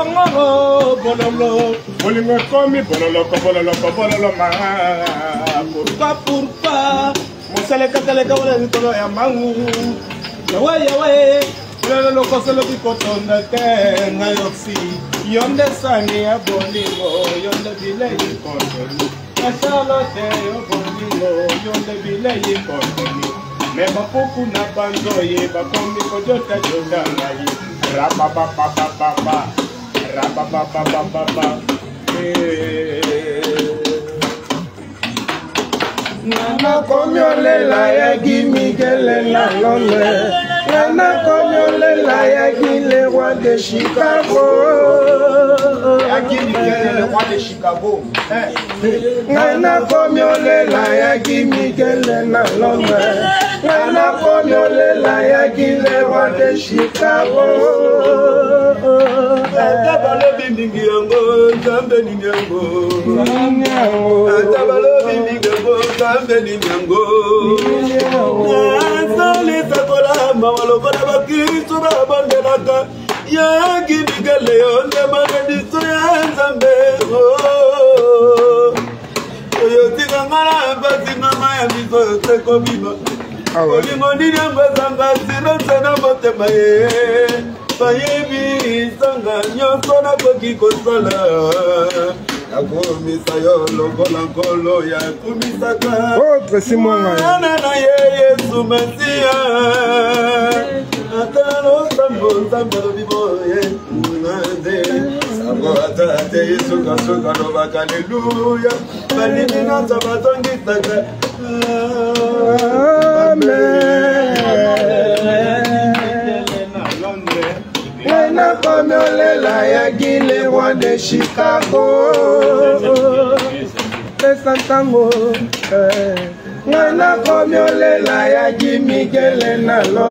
Bolongo, bololo, bolingo komi, bololo, bololo, ma. Pourquoi? Mon salé cataléga, on est dans la mangu. Yawe, le coselo qui coton de terre, nayoxi. Yonde sani a bolingo, yonde bilay contoni. A Charlotte, bolingo, yonde bilay contoni. Mais ma poukou na bandoye, ba komi ko jota jota ngai. Rabababababa, rabababababa. Nana komyolela ya gimigele na Londres. Nana komyolela ya le roi de Chicago. Ya gimigele le roi de Chicago. Nana komyolela ya gimigele na Londres. Nana komyolela ya le roi de Chicago. Atabalo bindingi yango, zambe ni yango. Atabalo bindingi yango. Zambe nyango Nasali sakola mawalokola bakisu babandelaka Ya gibigale yonde manediso ya Nzambe Oyotika ngana basi mama ya miso seko biba Olimo nini ambazanga sino sena motema ye Payebi sanga nyonso na koki kosala Akomisa yo lokola nkolo ya kumisaka Nana ye Yesu Masia Atalo sambo sambo bibo ye Unade Sambo atate Yesu kasuka no bakaleluya Balini na sabatongi saka Nana komyolela ya le roi de Chicago. Pesantango. Nana komyolela ya gimigele na Londres.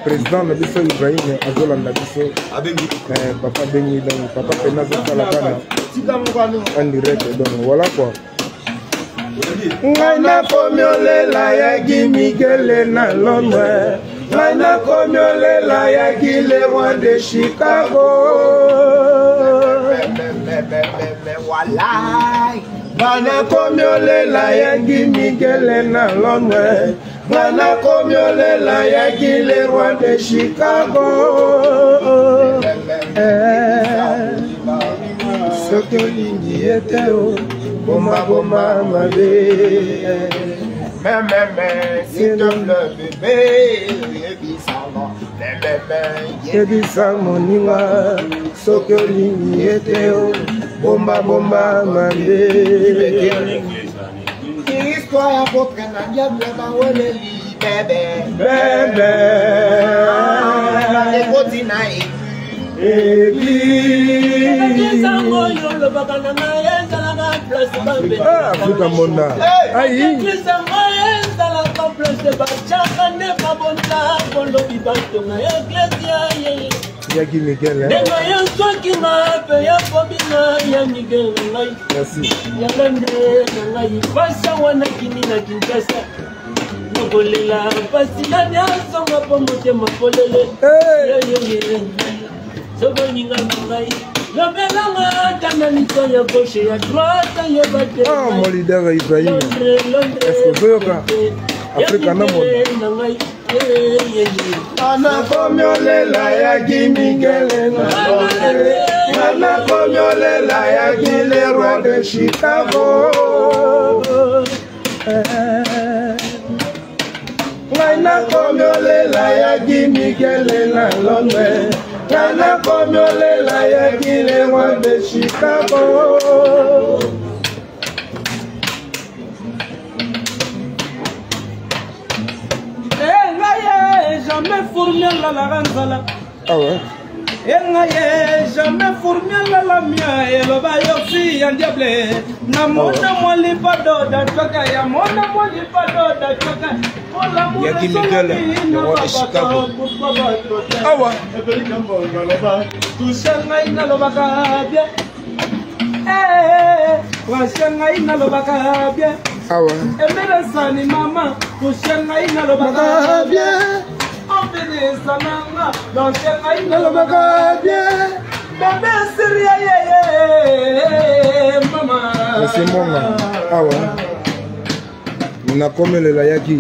Président na biso Ibrahim azolanda biso. Papa Benyi donc papa Penazo Salakana. En direct donc voilà quoi. Nana komyolela ya gimigele na Londres. Nana komyolela ya le roi de Chicago. Nana komyolela ya gimigele na Londres. Nana komyolela ya le roi de Chicago. Soki olingi eteo Bomba bomba ma bébé, s'il te plaît bébé, yebisa moninga, soki olingi eteo, bomba bomba ma bébé. Histoire ya botre na diable baweleli bébé, bébé, ekoti na Afrika Monda. Aïe. Yaki Miguel. Mon leader Ibrahim. Est-ce que vous Africa na Monda. Nana komyolela ya gimigele na Londres. Nana komyolela ya le roi de Chicago. Nana komyolela ya gimigele na Londres. Nana komyolela ya le roi de Chicago. Jamais fourni la ranzala. Ah ouais. Jamais fourni la mia et le bayofi en diable. Namona moli pado da choka ya mona moli pado da choka. Ya Miguel, le roi de Chicago. Ah ouais. Tu sanga ina lo bakabia. Wa sanga ina lo bakabia. Ah ouais. Emela sani mama, tu sanga ina lo bakabia. finisse non c'è mai bien. Bébé sérieux, maman. C'est mon gars. Ah ouais. Na komelela yaki.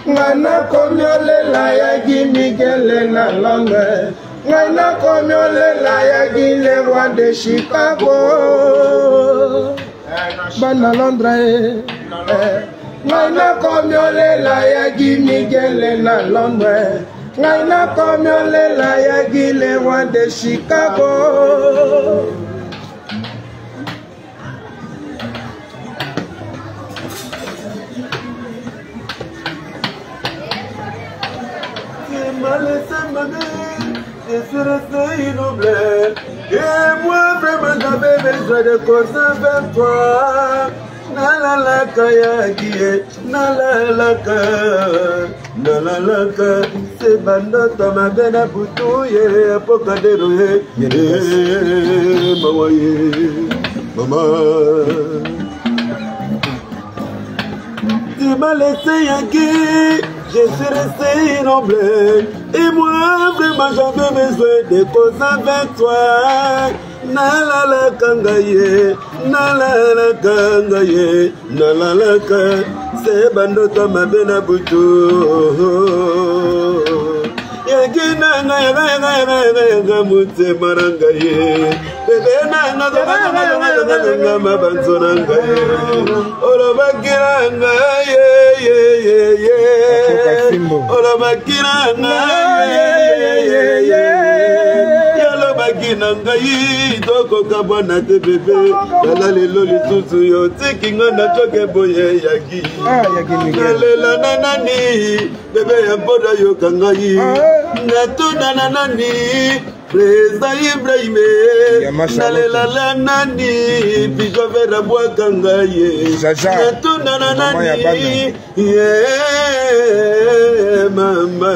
Ngana komyolela yaki Miguel na Londres. Ngana komyolela yaki le roi de Chicago. Bana Londres. Ngana komyolela yaki Miguel na Londres. Ngana komyolela yaki le roi de Chicago. Je suis resté inoublié. Et moi vraiment j'avais besoin de cause avec toi. Nalalaka yagie, nalalaka, nalalaka. C'est bandoto magana butouye, apokaderoye. Mawaye, maman. Tu m'as laissé yagie. Je suis resté innombré. Et moi, vraiment, j'avais besoin de causes avec toi. Nalala kangaye, nalala kangaye, nalala kangaye. C'est bandoto mabena butu. Yagina nga mute marangaye. Bebe nanga mabanzo nangaye. Olobakira ngaye. Ola bakina ngai yalo bakina ngai toko kabwana te bebe yala lelo lisusu yo tikinga na toke boye yaki nalela na nani bebe ya mpoda yo kangai natuna na nani Presa Ibrahime nalela la nani pijo vera bwaka ngaye natuna na nani mama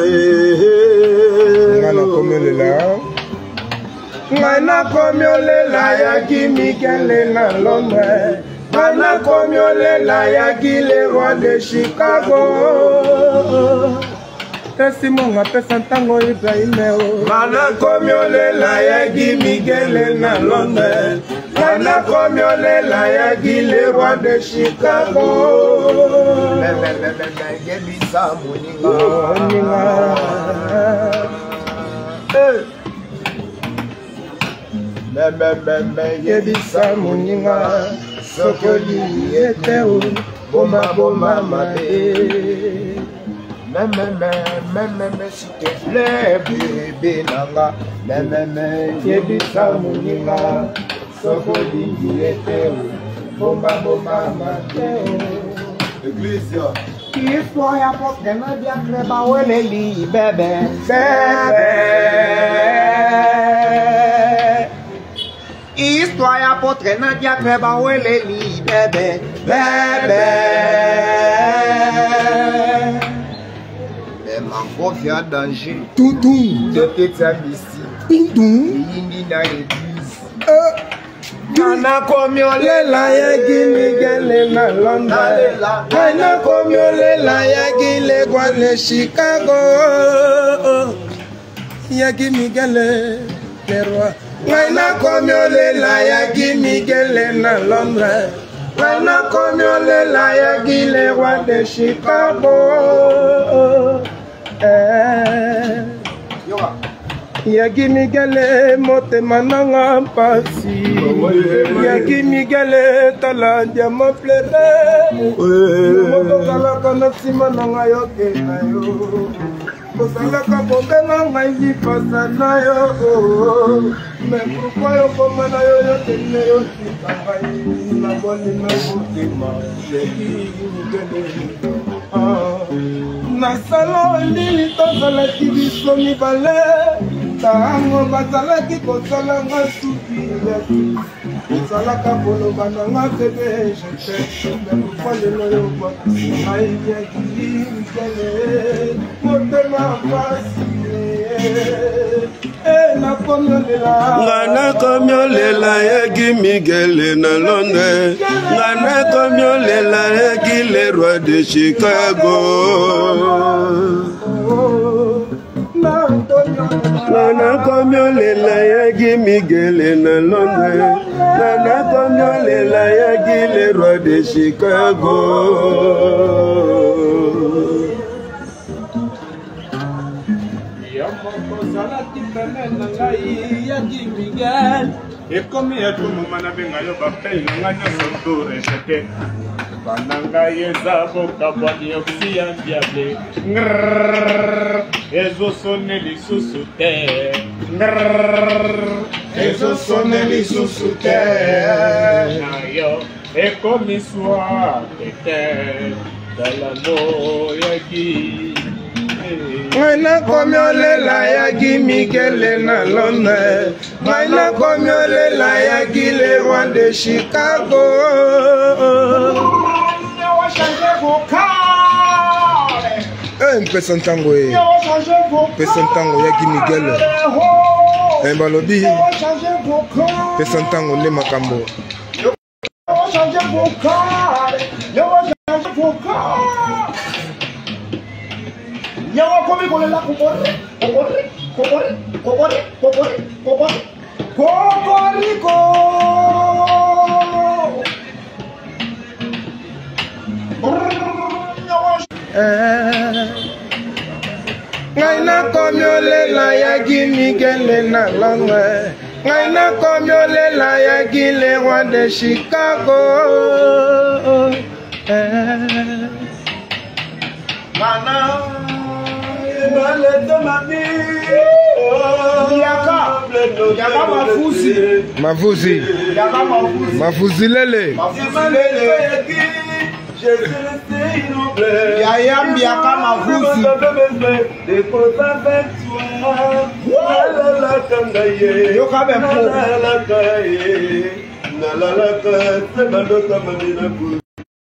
ngana komelela ngana komyolela yaki Miguel na Londres ngana komyolela yaki le roi de Chicago. Tesi monga pesa ntango Ibrahime o ngana komyolela yaki Miguel na Londres ngana komyolela yaki le roi de Chicago. Yebisa moninga yebisa moninga sokoli ete o boma boma mabe. S'il te plaît, bébé nanga. Yebisa moninga sokoli ete o boma boma mabe. Iglesia. Histoire pour que nous bien creba ou les lits, bébé. Histoire pour que nous bien creba ou les lits, bébé. Mais mon confie en danger. Tout. De petite ici. Tout. Indi na l'église. Kana komyolela yaki Miguel na Londres. Kana komyolela yaki le roi de Chicago. Yaki Miguel le roi. Kana komyolela yaki Miguel na Londres. Kana komyolela yaki le roi de Chicago. Yaki Miguel motema nanga mpasi Yaki Miguel tala diama plere Motokalaka na nsima nanga yoke na yo Kosalaka kobenga ngai lipasa na yo Me pourquoi yokoma na yo yokende yo tika ngai Na boni na motema Yaki Miguel Nasalo nini tozalaki biso mibale Tango bazalaki kosalanga suki Kozalaka koloba nanga bebe je t'aime Pourquoi lelo yo bakisi ngai Yaki Miguel motema mpasi Ngana komyolela yaki Miguel na Londres Ngana komyolela yaki le roi de Chicago Miguel na Londres, Nana Komiolela yaki le roi de Chicago. Miguel, et comme il y a tout le monde qui a fait un peu de temps, Bananga yezabo kabwani oksiyan diable ezo sonne li susute ezo sonne li susute nayo ekomi soa ete dalano yaki Maina komiolela yaki Miguel na Londres, Maina komiolela yaki le roi de Chicago. Mpesa ntango pesa ntango yaki Miguel balobi pesa ntango nde makambo Yawa komi kolela kokoriko Ngaina komiolela yaki Miguel na Londres, Ngaina komiolela yaki le roi de Chicago. Mafuzi lele. Yayam biaka mafuzi. Yo kabe mpo.